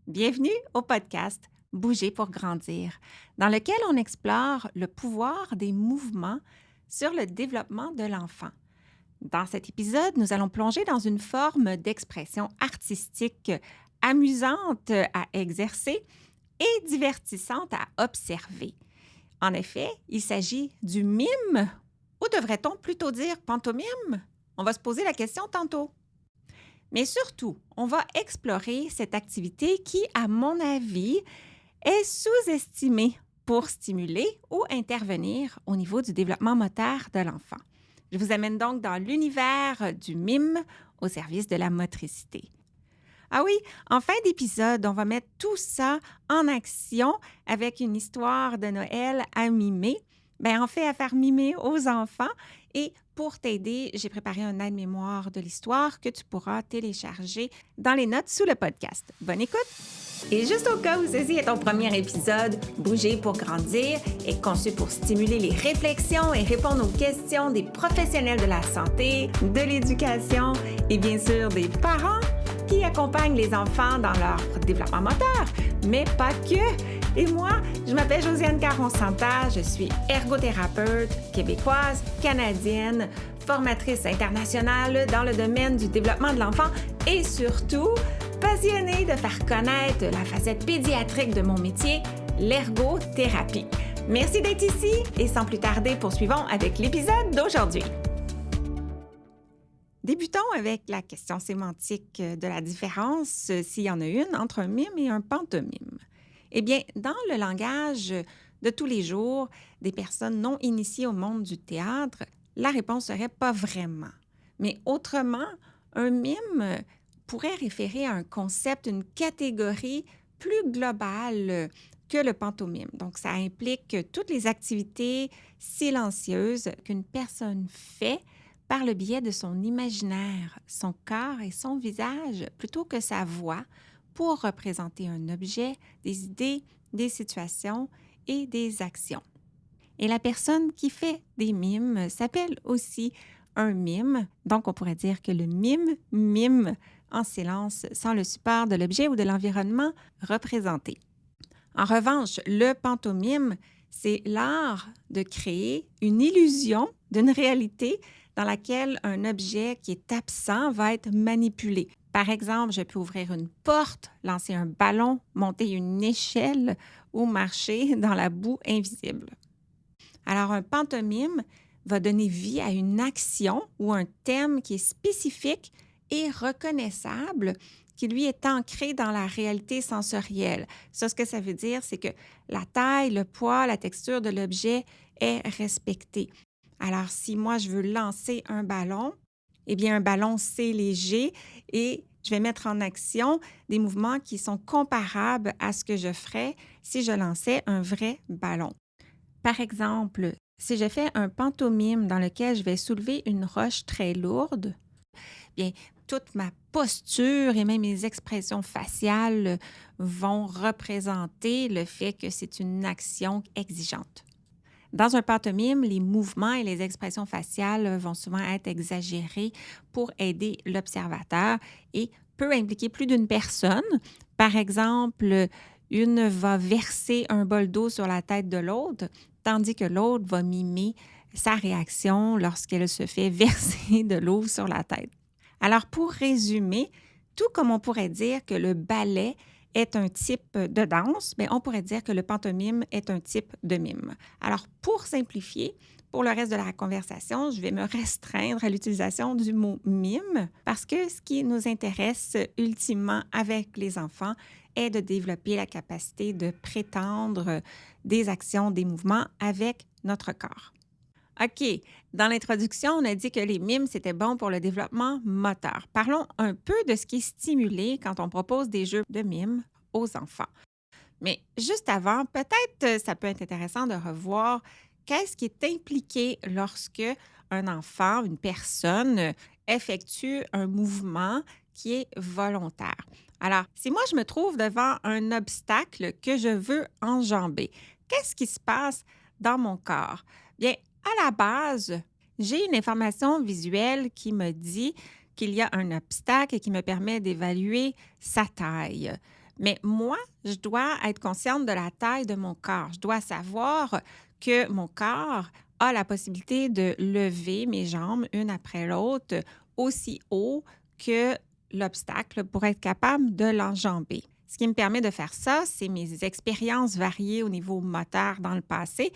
Bienvenue au podcast Bouger pour grandir, dans lequel on explore le pouvoir des mouvements sur le développement de l'enfant. Dans cet épisode, nous allons plonger dans une forme d'expression artistique amusante à exercer et divertissante à observer. En effet, il s'agit du mime, ou devrait-on plutôt dire pantomime? On va se poser la question tantôt. Mais surtout, on va explorer cette activité qui, à mon avis, est sous-estimée pour stimuler ou intervenir au niveau du développement moteur de l'enfant. Je vous amène donc dans l'univers du mime au service de la motricité. Ah oui, en fin d'épisode, on va mettre tout ça en action avec une histoire de Noël à mimer. En fait, à faire mimer aux enfants. Et pour t'aider, j'ai préparé un aide-mémoire de l'histoire que tu pourras télécharger dans les notes sous le podcast. Bonne écoute! Et juste au cas où ceci est ton premier épisode, Bouger pour grandir est conçu pour stimuler les réflexions et répondre aux questions des professionnels de la santé, de l'éducation et bien sûr des parents qui accompagnent les enfants dans leur développement moteur, mais pas que. Et moi, je m'appelle Josiane Caron-Santa, je suis ergothérapeute québécoise, canadienne, formatrice internationale dans le domaine du développement de l'enfant et surtout passionnée de faire connaître la facette pédiatrique de mon métier, l'ergothérapie. Merci d'être ici et sans plus tarder, poursuivons avec l'épisode d'aujourd'hui. Débutons avec la question sémantique de la différence, s'il y en a une, entre un mime et un pantomime. Eh bien, dans le langage de tous les jours des personnes non initiées au monde du théâtre, la réponse serait pas vraiment. Mais autrement, un mime pourrait référer à un concept, une catégorie plus globale que le pantomime. Donc, ça implique toutes les activités silencieuses qu'une personne fait par le biais de son imaginaire, son corps et son visage, plutôt que sa voix, pour représenter un objet, des idées, des situations et des actions. Et la personne qui fait des mimes s'appelle aussi un mime. Donc, on pourrait dire que le mime en silence sans le support de l'objet ou de l'environnement représenté. En revanche, le pantomime, c'est l'art de créer une illusion d'une réalité dans laquelle un objet qui est absent va être manipulé. Par exemple, je peux ouvrir une porte, lancer un ballon, monter une échelle ou marcher dans la boue invisible. Alors, un pantomime va donner vie à une action ou un thème qui est spécifique et reconnaissable, qui lui est ancré dans la réalité sensorielle. Ça, ce que ça veut dire, c'est que la taille, le poids, la texture de l'objet est respectée. Alors, si moi, je veux lancer un ballon, eh bien, un ballon, c'est léger et je vais mettre en action des mouvements qui sont comparables à ce que je ferais si je lançais un vrai ballon. Par exemple, si je fais un pantomime dans lequel je vais soulever une roche très lourde, bien, toute ma posture et même mes expressions faciales vont représenter le fait que c'est une action exigeante. Dans un pantomime, les mouvements et les expressions faciales vont souvent être exagérés pour aider l'observateur et peut impliquer plus d'une personne. Par exemple, une va verser un bol d'eau sur la tête de l'autre, tandis que l'autre va mimer sa réaction lorsqu'elle se fait verser de l'eau sur la tête. Alors, pour résumer, tout comme on pourrait dire que le ballet est un type de danse, bien, on pourrait dire que le pantomime est un type de mime. Alors, pour simplifier, pour le reste de la conversation, je vais me restreindre à l'utilisation du mot mime parce que ce qui nous intéresse ultimement avec les enfants est de développer la capacité de prétendre des actions, des mouvements avec notre corps. OK. Dans l'introduction, on a dit que les mimes, c'était bon pour le développement moteur. Parlons un peu de ce qui est stimulé quand on propose des jeux de mimes aux enfants. Mais juste avant, peut-être ça peut être intéressant de revoir qu'est-ce qui est impliqué lorsque un enfant, une personne effectue un mouvement qui est volontaire. Alors, si moi je me trouve devant un obstacle que je veux enjamber, qu'est-ce qui se passe dans mon corps? Bien, à la base, j'ai une information visuelle qui me dit qu'il y a un obstacle et qui me permet d'évaluer sa taille. Mais moi, je dois être consciente de la taille de mon corps. Je dois savoir que mon corps a la possibilité de lever mes jambes une après l'autre aussi haut que l'obstacle pour être capable de l'enjamber. Ce qui me permet de faire ça, c'est mes expériences variées au niveau moteur dans le passé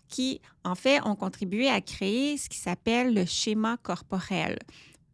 qui, en fait, ont contribué à créer ce qui s'appelle le schéma corporel.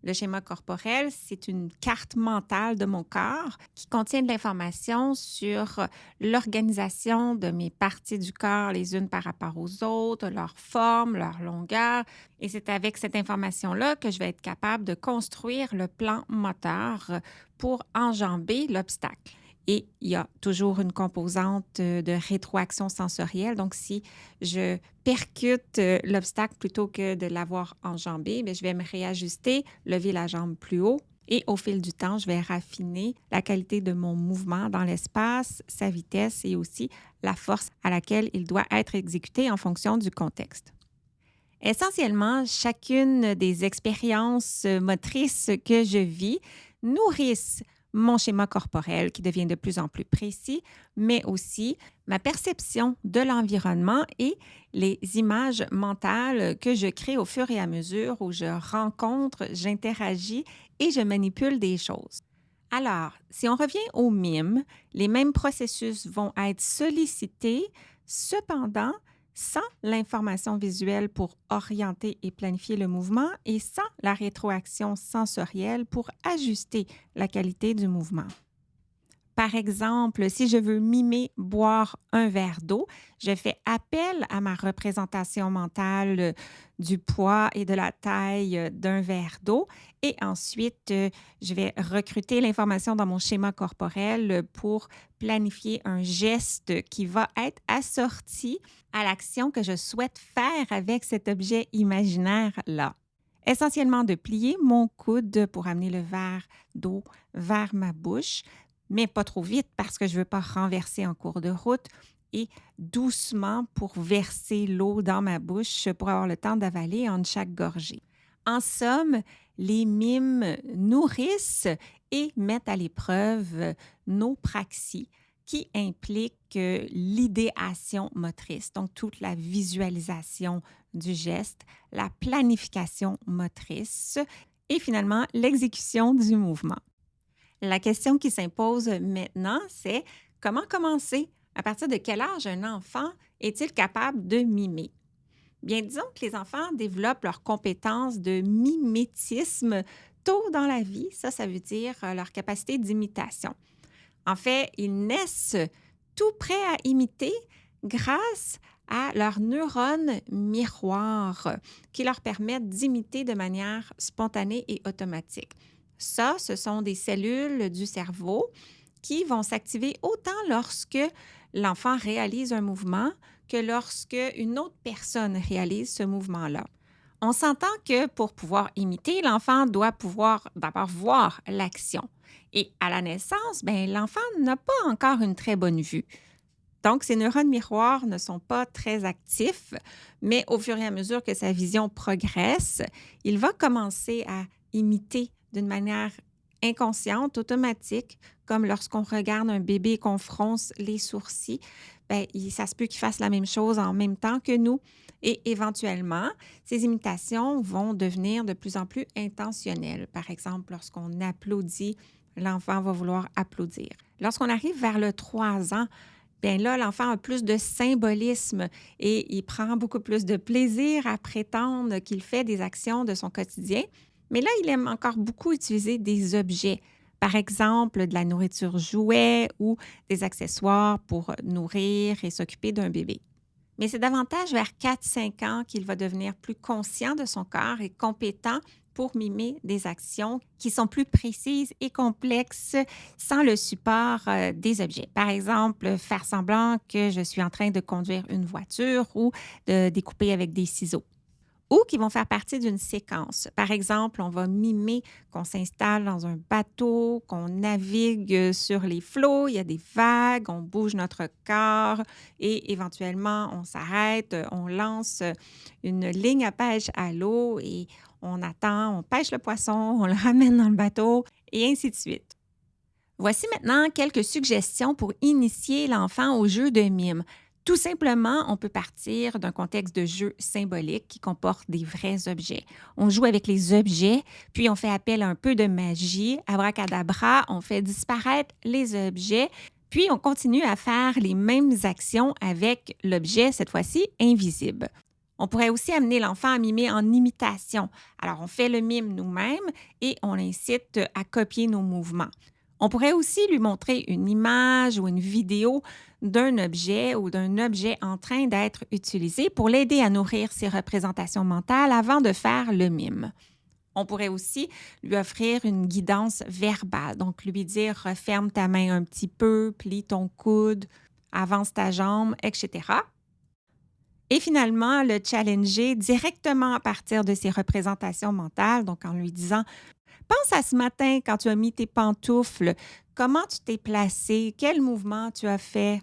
Le schéma corporel, c'est une carte mentale de mon corps qui contient de l'information sur l'organisation de mes parties du corps les unes par rapport aux autres, leur forme, leur longueur. Et c'est avec cette information-là que je vais être capable de construire le plan moteur pour enjamber l'obstacle. Et il y a toujours une composante de rétroaction sensorielle. Donc, si je percute l'obstacle plutôt que de l'avoir enjambé, bien, je vais me réajuster, lever la jambe plus haut. Et au fil du temps, je vais raffiner la qualité de mon mouvement dans l'espace, sa vitesse et aussi la force à laquelle il doit être exécuté en fonction du contexte. Essentiellement, chacune des expériences motrices que je vis nourrissent mon schéma corporel qui devient de plus en plus précis, mais aussi ma perception de l'environnement et les images mentales que je crée au fur et à mesure où je rencontre, j'interagis et je manipule des choses. Alors, si on revient au mime, les mêmes processus vont être sollicités, cependant, sans l'information visuelle pour orienter et planifier le mouvement et sans la rétroaction sensorielle pour ajuster la qualité du mouvement. Par exemple, si je veux mimer boire un verre d'eau, je fais appel à ma représentation mentale du poids et de la taille d'un verre d'eau et ensuite, je vais recruter l'information dans mon schéma corporel pour planifier un geste qui va être assorti à l'action que je souhaite faire avec cet objet imaginaire-là. Essentiellement de plier mon coude pour amener le verre d'eau vers ma bouche, mais pas trop vite parce que je ne veux pas renverser en cours de route et doucement pour verser l'eau dans ma bouche pour avoir le temps d'avaler entre chaque gorgée. En somme, les mimes nourrissent et mettent à l'épreuve nos praxies qui impliquent l'idéation motrice, donc toute la visualisation du geste, la planification motrice et finalement l'exécution du mouvement. La question qui s'impose maintenant, c'est comment commencer? À partir de quel âge un enfant est-il capable de mimer? Bien, disons que les enfants développent leurs compétences de mimétisme tôt dans la vie. Ça veut dire leur capacité d'imitation. En fait, ils naissent tout prêts à imiter grâce à leurs neurones miroirs qui leur permettent d'imiter de manière spontanée et automatique. Ça, ce sont des cellules du cerveau qui vont s'activer autant lorsque l'enfant réalise un mouvement que lorsque une autre personne réalise ce mouvement-là. On s'entend que pour pouvoir imiter, l'enfant doit pouvoir d'abord voir l'action. Et à la naissance, l'enfant n'a pas encore une très bonne vue. Donc, ces neurones miroirs ne sont pas très actifs, mais au fur et à mesure que sa vision progresse, il va commencer à imiter d'une manière inconsciente, automatique, comme lorsqu'on regarde un bébé et qu'on fronce les sourcils, ça se peut qu'il fasse la même chose en même temps que nous. Et éventuellement, ces imitations vont devenir de plus en plus intentionnelles. Par exemple, lorsqu'on applaudit, l'enfant va vouloir applaudir. Lorsqu'on arrive vers le 3 ans, bien là, l'enfant a plus de symbolisme et il prend beaucoup plus de plaisir à prétendre qu'il fait des actions de son quotidien. Mais là, il aime encore beaucoup utiliser des objets. Par exemple, de la nourriture jouet ou des accessoires pour nourrir et s'occuper d'un bébé. Mais c'est davantage vers 4-5 ans qu'il va devenir plus conscient de son corps et compétent pour mimer des actions qui sont plus précises et complexes sans le support des objets. Par exemple, faire semblant que je suis en train de conduire une voiture ou de découper avec des ciseaux. Ou qui vont faire partie d'une séquence. Par exemple, on va mimer qu'on s'installe dans un bateau, qu'on navigue sur les flots, il y a des vagues, on bouge notre corps et éventuellement on s'arrête, on lance une ligne à pêche à l'eau et on attend, on pêche le poisson, on le ramène dans le bateau et ainsi de suite. Voici maintenant quelques suggestions pour initier l'enfant au jeu de mime. Tout simplement, on peut partir d'un contexte de jeu symbolique qui comporte des vrais objets. On joue avec les objets, puis on fait appel à un peu de magie. Abracadabra, on fait disparaître les objets, puis on continue à faire les mêmes actions avec l'objet, cette fois-ci invisible. On pourrait aussi amener l'enfant à mimer en imitation. Alors, on fait le mime nous-mêmes et on l'incite à copier nos mouvements. On pourrait aussi lui montrer une image ou une vidéo d'un objet ou d'un objet en train d'être utilisé pour l'aider à nourrir ses représentations mentales avant de faire le mime. On pourrait aussi lui offrir une guidance verbale, donc lui dire « referme ta main un petit peu, plie ton coude, avance ta jambe, etc. » Et finalement, le challenger directement à partir de ses représentations mentales, donc en lui disant pense à ce matin quand tu as mis tes pantoufles. Comment tu t'es placé? Quel mouvement tu as fait?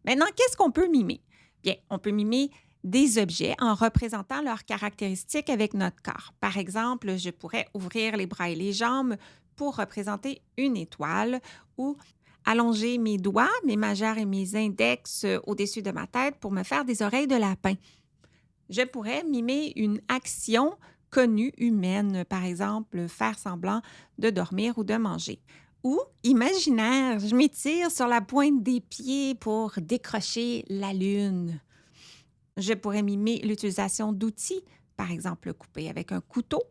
Maintenant, qu'est-ce qu'on peut mimer? Bien, on peut mimer des objets en représentant leurs caractéristiques avec notre corps. Par exemple, je pourrais ouvrir les bras et les jambes pour représenter une étoile ou allonger mes doigts, mes majeurs et mes index au-dessus de ma tête pour me faire des oreilles de lapin. Je pourrais mimer une action connue humaine, par exemple, faire semblant de dormir ou de manger. Ou imaginaire, je m'étire sur la pointe des pieds pour décrocher la lune. Je pourrais mimer l'utilisation d'outils, par exemple couper avec un couteau.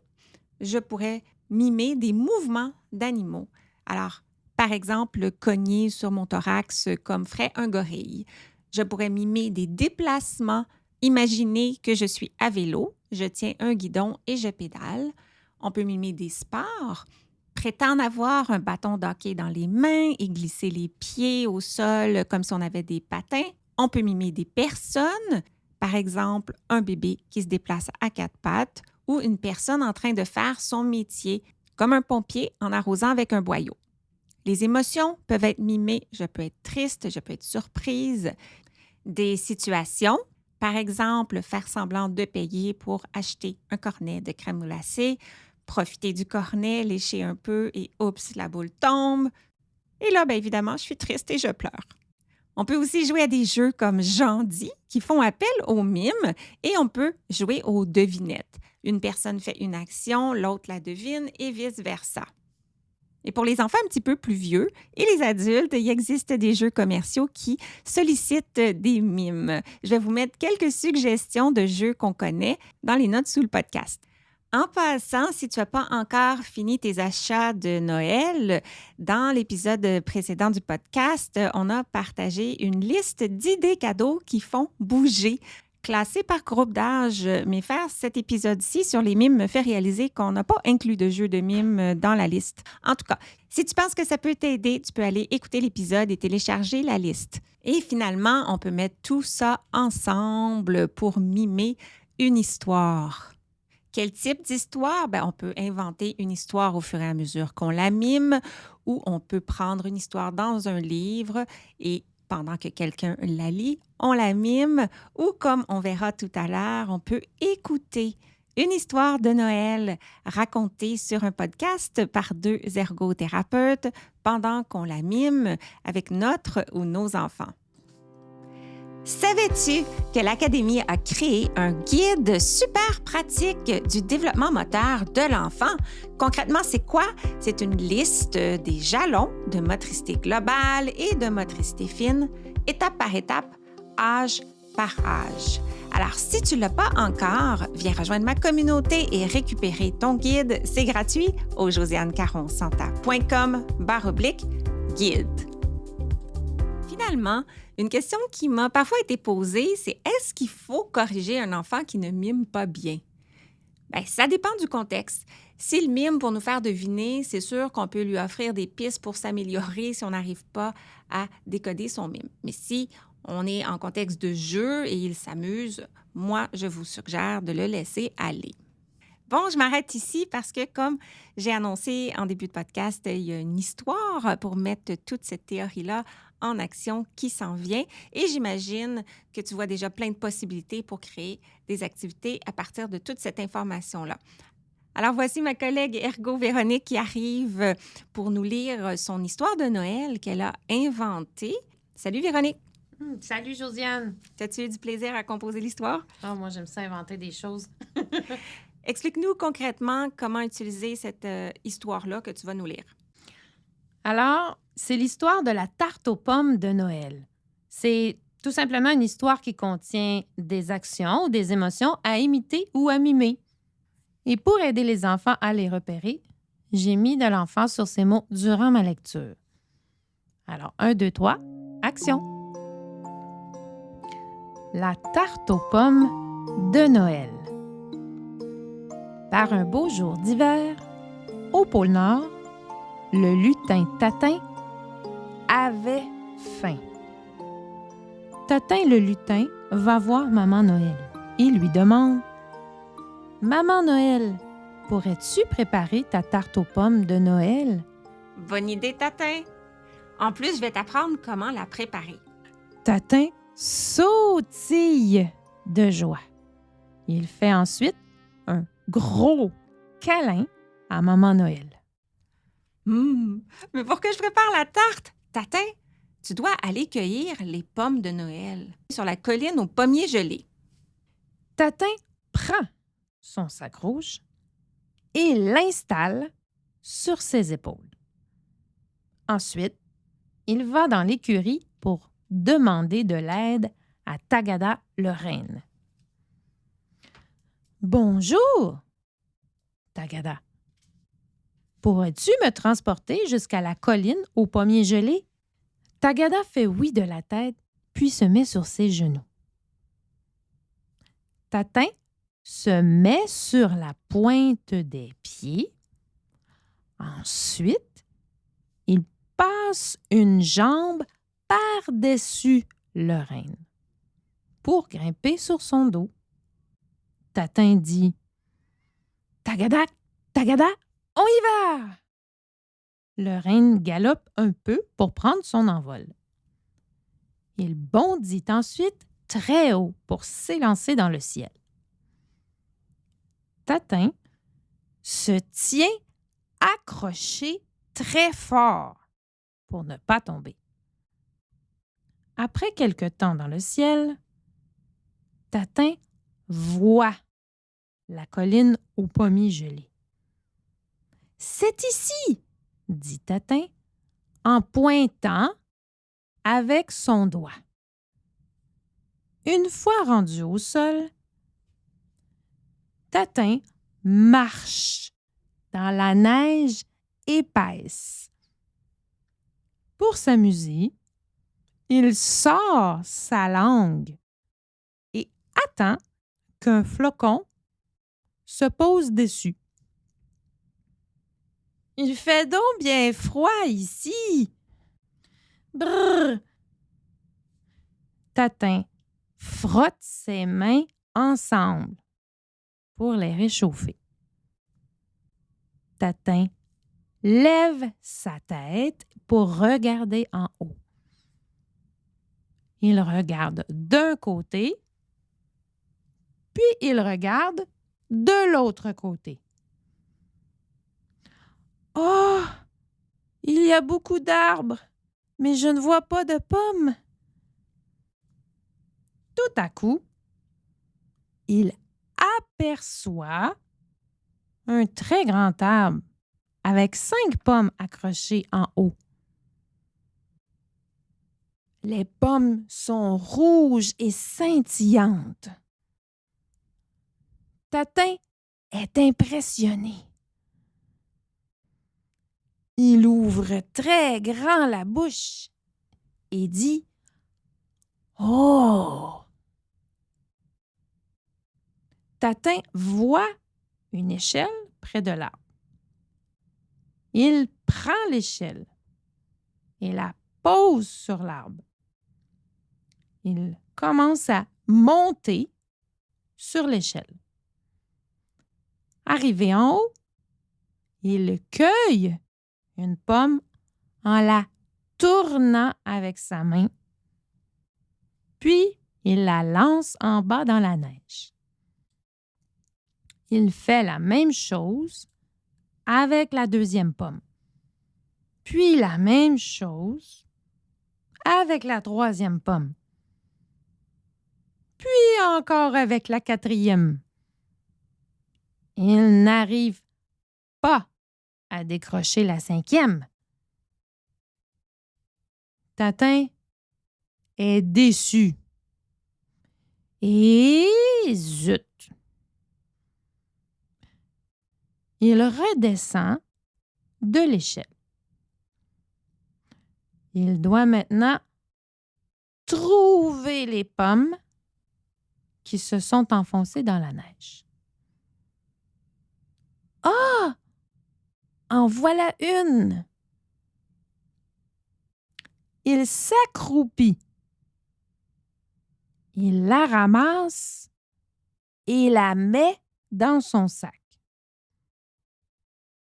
Je pourrais mimer des mouvements d'animaux. Alors, par exemple, cogner sur mon thorax comme ferait un gorille. Je pourrais mimer des déplacements. Imaginez que je suis à vélo, je tiens un guidon et je pédale. On peut mimer des sports, prétendre avoir un bâton d'hockey dans les mains et glisser les pieds au sol comme si on avait des patins. On peut mimer des personnes, par exemple un bébé qui se déplace à quatre pattes ou une personne en train de faire son métier, comme un pompier en arrosant avec un boyau. Les émotions peuvent être mimées. Je peux être triste, je peux être surprise. Des situations, par exemple, faire semblant de payer pour acheter un cornet de crème glacée, profiter du cornet, lécher un peu et oups, la boule tombe. Et là, bien évidemment, je suis triste et je pleure. On peut aussi jouer à des jeux comme J'en dis qui font appel au mime et on peut jouer aux devinettes. Une personne fait une action, l'autre la devine et vice-versa. Et pour les enfants un petit peu plus vieux et les adultes, il existe des jeux commerciaux qui sollicitent des mimes. Je vais vous mettre quelques suggestions de jeux qu'on connaît dans les notes sous le podcast. En passant, si tu n'as pas encore fini tes achats de Noël, dans l'épisode précédent du podcast, on a partagé une liste d'idées cadeaux qui font bouger, classées par groupe d'âge. Mais faire cet épisode-ci sur les mimes me fait réaliser qu'on n'a pas inclus de jeux de mimes dans la liste. En tout cas, si tu penses que ça peut t'aider, tu peux aller écouter l'épisode et télécharger la liste. Et finalement, on peut mettre tout ça ensemble pour mimer une histoire. Quel type d'histoire? Bien, on peut inventer une histoire au fur et à mesure qu'on la mime ou on peut prendre une histoire dans un livre et pendant que quelqu'un la lit, on la mime ou comme on verra tout à l'heure, on peut écouter une histoire de Noël racontée sur un podcast par 2 ergothérapeutes pendant qu'on la mime avec notre ou nos enfants. Savais-tu que l'Académie a créé un guide super pratique du développement moteur de l'enfant? Concrètement, c'est quoi? C'est une liste des jalons de motricité globale et de motricité fine, étape par étape, âge par âge. Alors, si tu ne l'as pas encore, viens rejoindre ma communauté et récupérer ton guide. C'est gratuit au josianecaronsanta.com/guide. Finalement, une question qui m'a parfois été posée, c'est est-ce qu'il faut corriger un enfant qui ne mime pas bien? Bien, ça dépend du contexte. S'il mime pour nous faire deviner, c'est sûr qu'on peut lui offrir des pistes pour s'améliorer si on n'arrive pas à décoder son mime. Mais si on est en contexte de jeu et il s'amuse, moi, je vous suggère de le laisser aller. Bon, je m'arrête ici parce que, comme j'ai annoncé en début de podcast, il y a une histoire pour mettre toute cette théorie-là en action qui s'en vient. Et j'imagine que tu vois déjà plein de possibilités pour créer des activités à partir de toute cette information-là. Alors voici ma collègue Ergo Véronique qui arrive pour nous lire son histoire de Noël qu'elle a inventée. Salut Véronique, Salut Josiane! as-tu eu du plaisir à composer l'histoire? Oh, moi, j'aime ça inventer des choses. Explique-nous concrètement comment utiliser cette histoire-là que tu vas nous lire. Alors, c'est l'histoire de la tarte aux pommes de Noël. C'est tout simplement une histoire qui contient des actions ou des émotions à imiter ou à mimer. Et pour aider les enfants à les repérer, j'ai mis de l'emphase sur ces mots durant ma lecture. Alors, 1, 2, 3, action! La tarte aux pommes de Noël. Par un beau jour d'hiver, au pôle Nord, le lutin Tatin avait faim. Tatin le lutin va voir Maman Noël et lui demande « Maman Noël, pourrais-tu préparer ta tarte aux pommes de Noël? » Bonne idée, Tatin! En plus, je vais t'apprendre comment la préparer. Tatin sautille de joie. Il fait ensuite un gros câlin à Maman Noël. Mais pour que je prépare la tarte, Tatin, tu dois aller cueillir les pommes de Noël sur la colline aux pommiers gelés. Tatin prend son sac rouge et l'installe sur ses épaules. Ensuite, il va dans l'écurie pour demander de l'aide à Tagada le renne. « Bonjour, Tagada. Pourrais-tu me transporter jusqu'à la colline aux pommiers gelés? » Tagada fait oui de la tête, puis se met sur ses genoux. Tatin se met sur la pointe des pieds. Ensuite, il passe une jambe par-dessus le renne pour grimper sur son dos. Tatin dit « Tagada, Tagada, on y va! » Le renne galope un peu pour prendre son envol. Il bondit ensuite très haut pour s'élancer dans le ciel. Tatin se tient accroché très fort pour ne pas tomber. Après quelque temps dans le ciel, Tatin voit la colline aux pommiers gelés. « C'est ici! » dit Tatin en pointant avec son doigt. Une fois rendu au sol, Tatin marche dans la neige épaisse. Pour s'amuser, il sort sa langue et attend qu'un flocon se pose dessus. « Il fait donc bien froid ici! » Brrr! Tatin frotte ses mains ensemble pour les réchauffer. Tatin lève sa tête pour regarder en haut. Il regarde d'un côté, puis il regarde de l'autre côté. « Oh! Il y a beaucoup d'arbres, mais je ne vois pas de pommes. » Tout à coup, il aperçoit un très grand arbre avec 5 pommes accrochées en haut. Les pommes sont rouges et scintillantes. Tatin est impressionné. Il ouvre très grand la bouche et dit « Oh! » Tatin voit une échelle près de l'arbre. Il prend l'échelle et la pose sur l'arbre. Il commence à monter sur l'échelle. Arrivé en haut, il cueille une pomme en la tournant avec sa main, puis il la lance en bas dans la neige. il fait la même chose avec la deuxième pomme. Puis la même chose avec la troisième pomme. Puis encore avec la quatrième. Il n'arrive pas à décrocher la cinquième. Tatin est déçu. Et zut! Il redescend de l'échelle. Il doit maintenant trouver les pommes qui se sont enfoncées dans la neige. Ah! En voilà une! Il s'accroupit. Il la ramasse et la met dans son sac.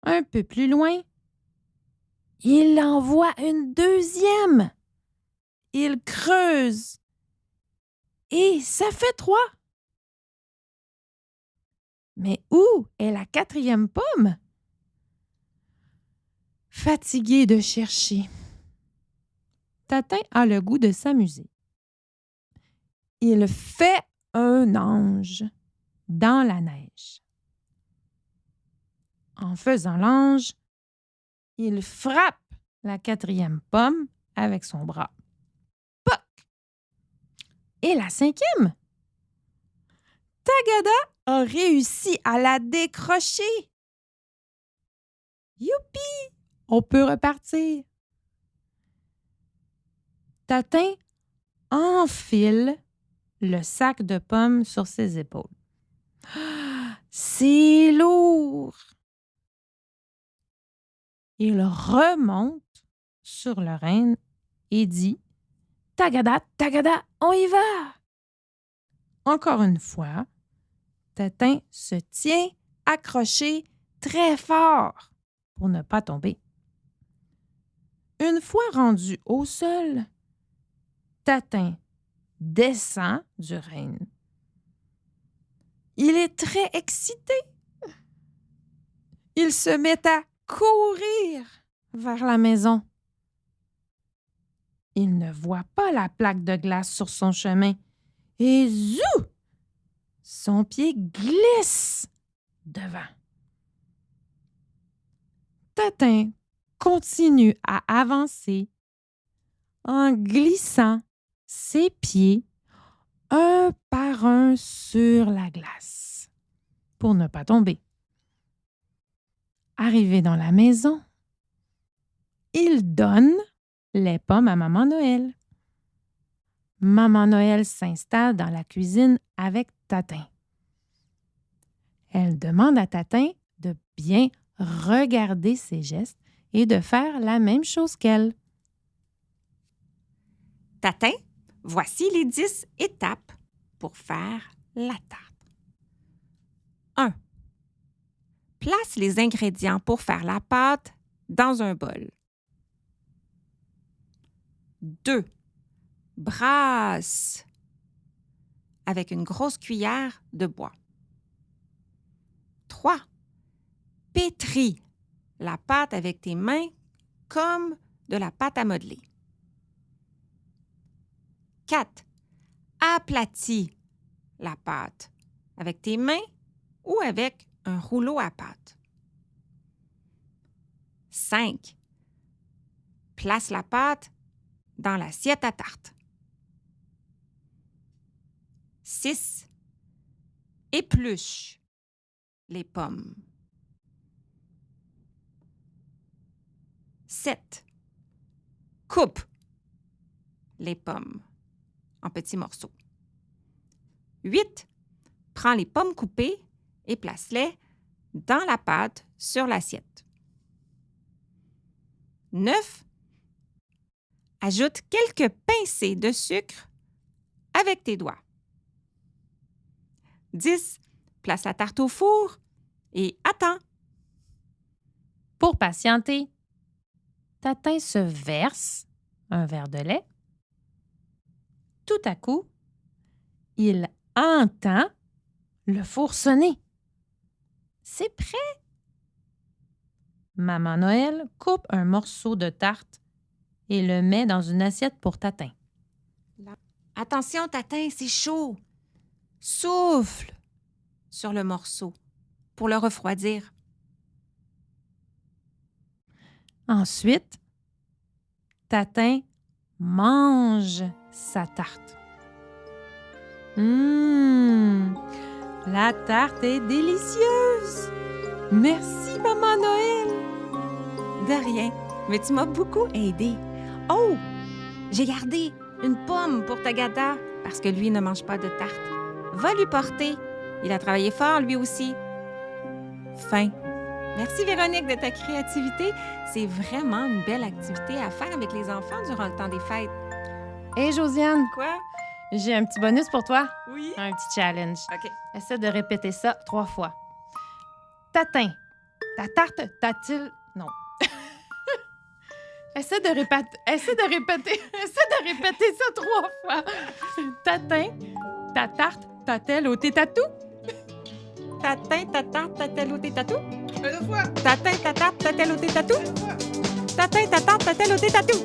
Un peu plus loin, il en voit une deuxième. Il creuse. Et ça fait 3. Mais où est la quatrième pomme? Fatigué de chercher, Tatin a le goût de s'amuser. Il fait un ange dans la neige. En faisant l'ange, il frappe la quatrième pomme avec son bras. Poc! Et la cinquième? Tagada a réussi à la décrocher. Youpi! On peut repartir. Tatin enfile le sac de pommes sur ses épaules. C'est lourd! Il remonte sur le renne et dit « Tagada, tagada, on y va! » Encore une fois, Tatin se tient accroché très fort pour ne pas tomber. Une fois rendu au sol, Tatin descend du renne. Il est très excité. Il se met à courir vers la maison. Il ne voit pas la plaque de glace sur son chemin. Et zou! Son pied glisse devant. Tatin continue à avancer en glissant ses pieds un par un sur la glace pour ne pas tomber. Arrivé dans la maison, il donne les pommes à Maman Noël. Maman Noël s'installe dans la cuisine avec Tatin. Elle demande à Tatin de bien regarder ses gestes et de faire la même chose qu'elle. Tatin, voici les 10 étapes pour faire la tarte. 1. Place les ingrédients pour faire la pâte dans un bol. 2. Brasse avec une grosse cuillère de bois. 3. Pétris la pâte avec tes mains comme de la pâte à modeler. 4. Aplatis la pâte avec tes mains ou avec un rouleau à pâte. 5. Place la pâte dans l'assiette à tarte. 6. Épluche les pommes. 7. Coupe les pommes en petits morceaux. 8. Prends les pommes coupées et place-les dans la pâte sur l'assiette. 9. Ajoute quelques pincées de sucre avec tes doigts. 10. Place la tarte au four et attends. Pour patienter, Tatin se verse un verre de lait. Tout à coup, il entend le four sonner. C'est prêt! Maman Noël coupe un morceau de tarte et le met dans une assiette pour Tatin. Attention, Tatin, c'est chaud. Souffle sur le morceau pour le refroidir. Ensuite, Tatin mange sa tarte. La tarte est délicieuse! Merci, Maman Noël! De rien, mais tu m'as beaucoup aidé. Oh, j'ai gardé une pomme pour Tagada parce que lui ne mange pas de tarte. Va lui porter. Il a travaillé fort, lui aussi. Fin. Merci, Véronique, de ta créativité. C'est vraiment une belle activité à faire avec les enfants durant le temps des fêtes. Hé, Josiane, Quoi? j'ai un petit bonus pour toi. Oui? Un petit challenge. OK. Essaie de répéter ça 3 fois. Tatin, ta tarte t'a-t-il... Non. Essaie de répéter ça 3 fois. Tatin, ta tarte t'a-t-elle ôté tatou? Tatin, ta tarte, t'a-t-elle ôté tatou? 2 fois. Tatin, ta tarte, t'a-t-elle ôté tatou? Tatin, ta tarte, t'a-t-elle ôté tatou?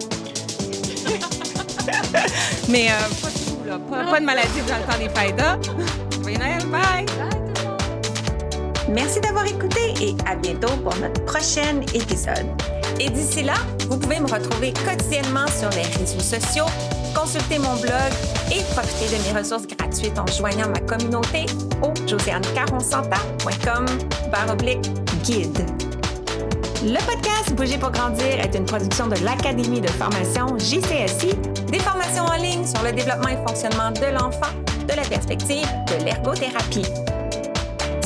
Mais pas tout, là. Pas de maladie durant le temps des fêtes, hein? Joyeux Noël, bye! Merci d'avoir écouté et à bientôt pour notre prochain épisode. Et d'ici là, vous pouvez me retrouver quotidiennement sur les réseaux sociaux, consulter mon blog et profiter de mes ressources gratuites en joignant ma communauté au josiannecaronsanta.com/guide. Le podcast Bouger pour grandir est une production de l'Académie de formation JCSI, des formations en ligne sur le développement et fonctionnement de l'enfant de la perspective de l'ergothérapie.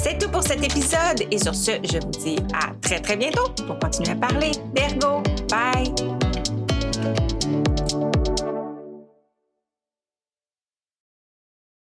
C'est tout pour cet épisode et sur ce, je vous dis à très très bientôt pour continuer à parler d'ergo. Bye!